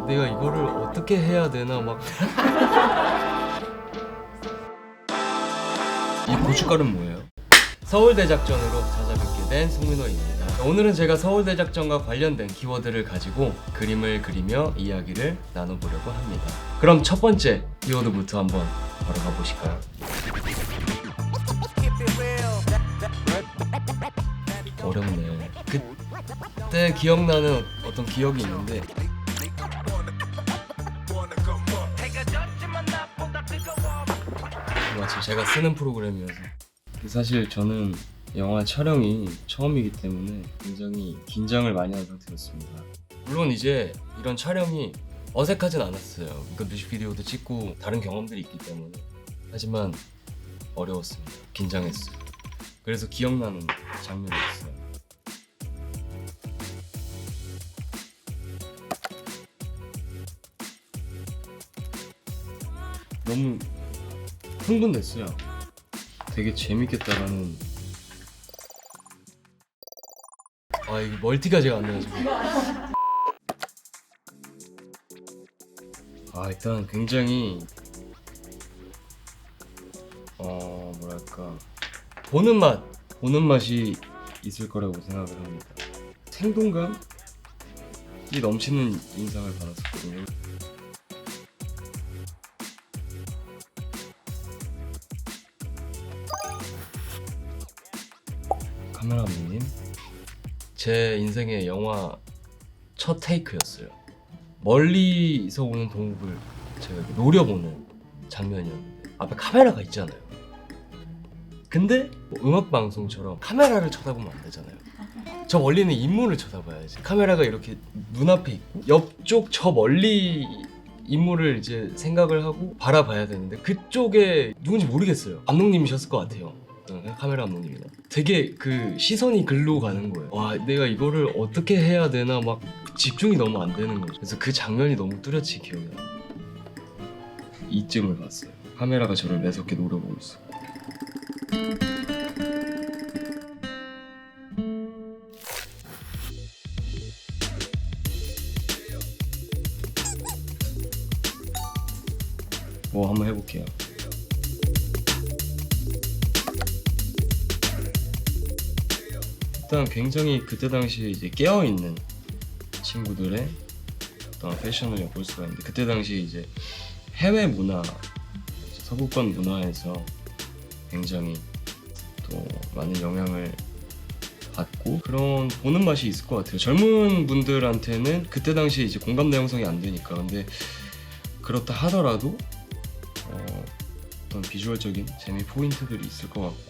내가 이거를 어떻게 해야 되나 막. 이 고춧가루는 뭐예요? 서울대 작전으로 찾아뵙게 된 송민호입니다. 오늘은 제가 서울대 작전과 관련된 키워드를 가지고 그림을 그리며 이야기를 나눠보려고 합니다. 그럼 첫 번째 키워드부터 한번 바로 가보실까요? 어렵네. 그때 기억나는 어떤 기억이 있는데, 마침 제가 쓰는 프로그램이어서. 사실 저는 영화 촬영이 처음이기 때문에 굉장히 긴장을 많이 한 상태였습니다. 물론 이제 이런 촬영이 어색하진 않았어요. 그러니까 뮤직비디오도 찍고 다른 경험들이 있기 때문에. 하지만 어려웠습니다. 긴장했어요. 그래서 기억나는 장면이 있어요. 너무 흥분됐어요. 되게 재밌겠다라는. 아, 이거 멀티가 제가 안 돼가지고. 일단 굉장히 뭐랄까, 보는 맛이 있을 거라고 생각을 합니다. 생동감이 넘치는 인상을 받았었거든요. 카메라맨님, 제 인생의 영화 첫 테이크였어요. 멀리서 오는 동욱을 제가 이렇게 노려보는 장면이었는데, 앞에 카메라가 있잖아요. 근데 뭐 음악 방송처럼 카메라를 쳐다보면 안 되잖아요. 저 멀리는 인물을 쳐다봐야지. 카메라가 이렇게 눈앞에 있고 옆쪽 저 멀리 인물을 이제 생각을 하고 바라봐야 되는데, 그쪽에 누군지 모르겠어요. 감독님이셨을 것 같아요. 카메라 감독님이나. 되게 그 시선이 글로 가는 거예요. 와, 내가 이거를 어떻게 해야 되나 막 집중이 너무 안 되는 거죠. 그래서 그 장면이 너무 뚜렷이 기억이 나요. 이쯤을 봤어요. 카메라가 저를 매섭게 노려보고 있어. 뭐 한번 해볼게요. 일단 굉장히 그때 당시에 이제 깨어있는 친구들의 어떤 패션을 엿볼 수가 있는데, 그때 당시에 이제 해외 문화, 이제 서구권 문화에서 굉장히 또 많은 영향을 받고 그런 보는 맛이 있을 것 같아요. 젊은 분들한테는 그때 당시에 이제 공감대 형성이 안 되니까. 근데 그렇다 하더라도 어떤 비주얼적인 재미 포인트들이 있을 것 같고,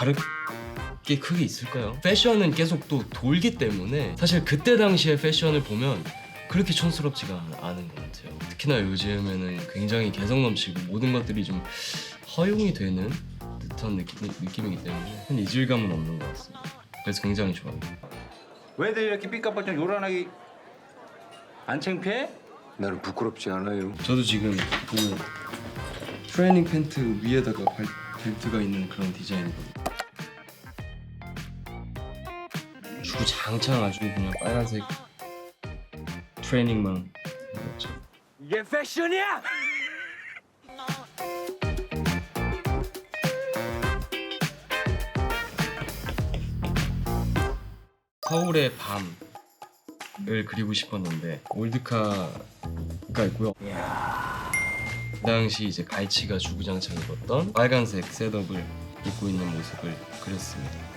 다르게 크게 있을까요? 패션은 계속 또 돌기 때문에 사실 그때 당시의 패션을 보면 그렇게 촌스럽지가 않은 것 같아요. 특히나 요즘에는 굉장히 개성 넘치고 모든 것들이 좀 허용이 되는 듯한 느낌이기 때문에 큰 이질감은 없는 것 같습니다. 그래서 굉장히 좋아요. 왜들 이렇게 삐까뻔쩍 요란하게 안 창피해? 나는 부끄럽지 않아요. 저도 지금 그 트레이닝 팬트 위에다가 벨트가 있는 그런 디자인이거든요. 주구장창 아주 그냥 빨간색 트레이닝만 입었죠. 이게 패션이야! 서울의 밤을 그리고 싶었는데 올드카가 있고요. 그 당시 이제 갈치가 주구장창 입었던 빨간색 셋업을 입고 있는 모습을 그렸습니다.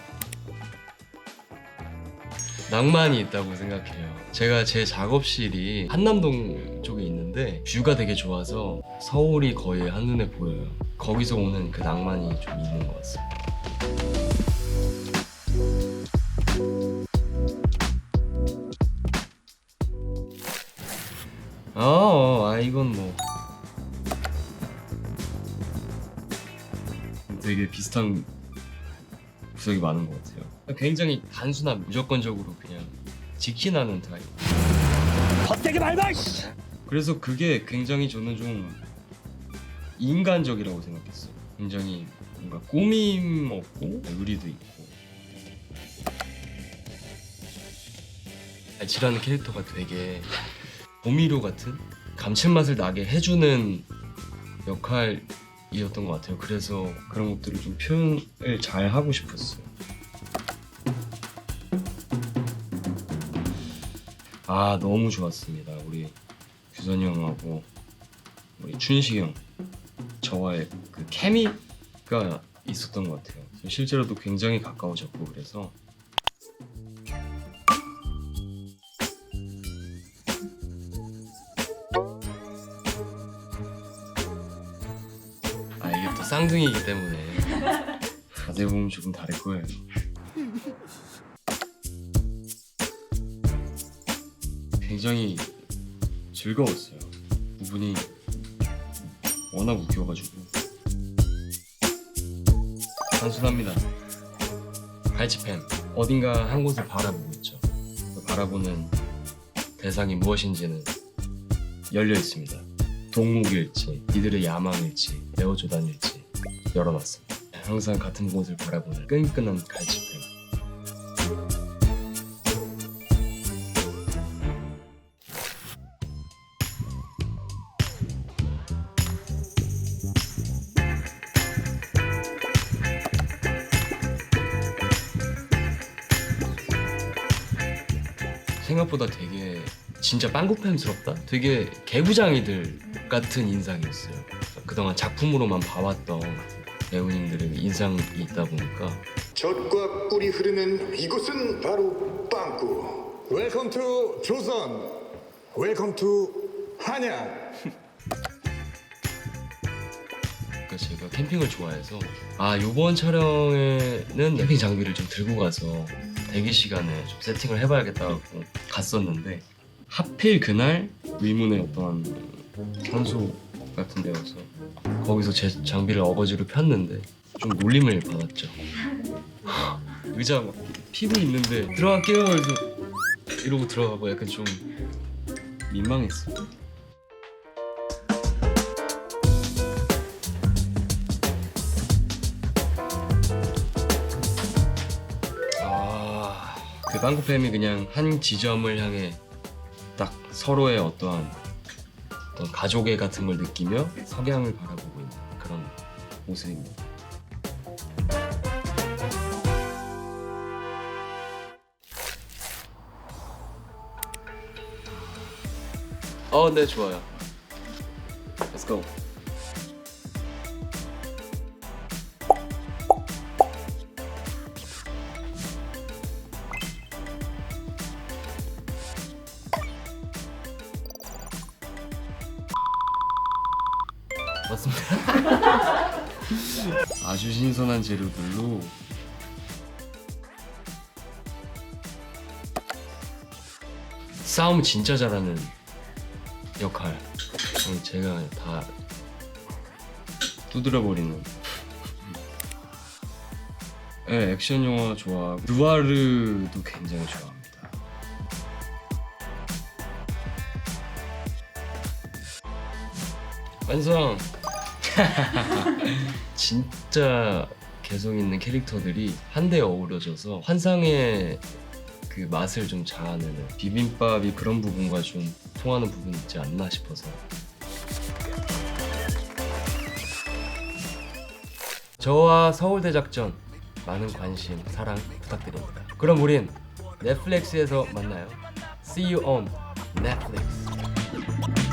낭만이 있다고 생각해요. 제가 제 작업실이 한남동 쪽에 있는데 뷰가 되게 좋아서 서울이 거의 한눈에 보여요. 거기서 오는 그 낭만이 좀 있는 것 같습니다. 이건 뭐 되게 비슷한 구석이 많은 것 같아요. 굉장히 단순한, 무조건적으로 그냥 직진하는 타입. 헛되게 밟아! 그래서 그게 굉장히 저는 좀 인간적이라고 생각했어요. 굉장히 뭔가 꾸밈 없고 의리도 있고. 알지라는 캐릭터가 되게 조미료 같은 감칠맛을 나게 해주는 역할이었던 것 같아요. 그래서 그런 것들을 좀 표현을 잘 하고 싶었어요. 아, 너무 좋았습니다. 우리 규선이 형하고 우리 춘식이 형, 저와의 그 케미가 있었던 것 같아요. 실제로도 굉장히 가까워졌고 그래서 이게 또 쌍둥이이기 때문에 자세히 보면 조금 다를 거예요. 굉장히 즐거웠어요. 부분이 워낙 웃겨가지고 단순합니다. 갈치펜 어딘가 한 곳을 바라보고 있죠. 그 바라보는 대상이 무엇인지는 열려 있습니다. 동목일지, 이들의 야망일지, 에어조단일지 열어놨습니다. 항상 같은 곳을 바라보는 끈끈한 갈치펜. 생각보다 되게 진짜 빵구팸스럽다? 되게 개구장이들 같은 인상이었어요. 그동안 작품으로만 봐왔던 배우님들의 인상이 있다 보니까 젖과 꿀이 흐르는 이곳은 바로 빵꾸. 웰컴 투 조선. 웰컴 투 한양. 그러니까 제가 캠핑을 좋아해서 이번 촬영에는 캠핑 장비를 좀 들고 가서 대기 시간에 좀 세팅을 해봐야겠다고 갔었는데 하필 그날 의문의 어떤 현소 같은 데여서 거기서 제 장비를 어거지로 폈는데 좀 놀림을 받았죠. 의자 막 피고 있는데 들어갈게요 그래서 이러고 들어가고 약간 좀 민망했어요. 그 빵구팸이 그냥 한 지점을 향해 딱 서로의 어떠한 어떤 가족애 같은 걸 느끼며 석양을 바라보고 있는 그런 모습입니다. 네, 좋아요. Let's go. 맞습니다. 아주 신선한 재료들로 싸움 진짜 잘하는 역할. 제가 다 두드려버리는. 네, 액션 영화 좋아. 누아르도 굉장히 좋아합니다. 완성. 진짜 개성 있는 캐릭터들이 한데 어우러져서 환상의 그 맛을 좀 자아내는 비빔밥이 그런 부분과 좀 통하는 부분이 있지 않나 싶어서 저와 서울대작전 많은 관심, 사랑 부탁드립니다. 그럼 우린 넷플릭스에서 만나요. See you on Netflix.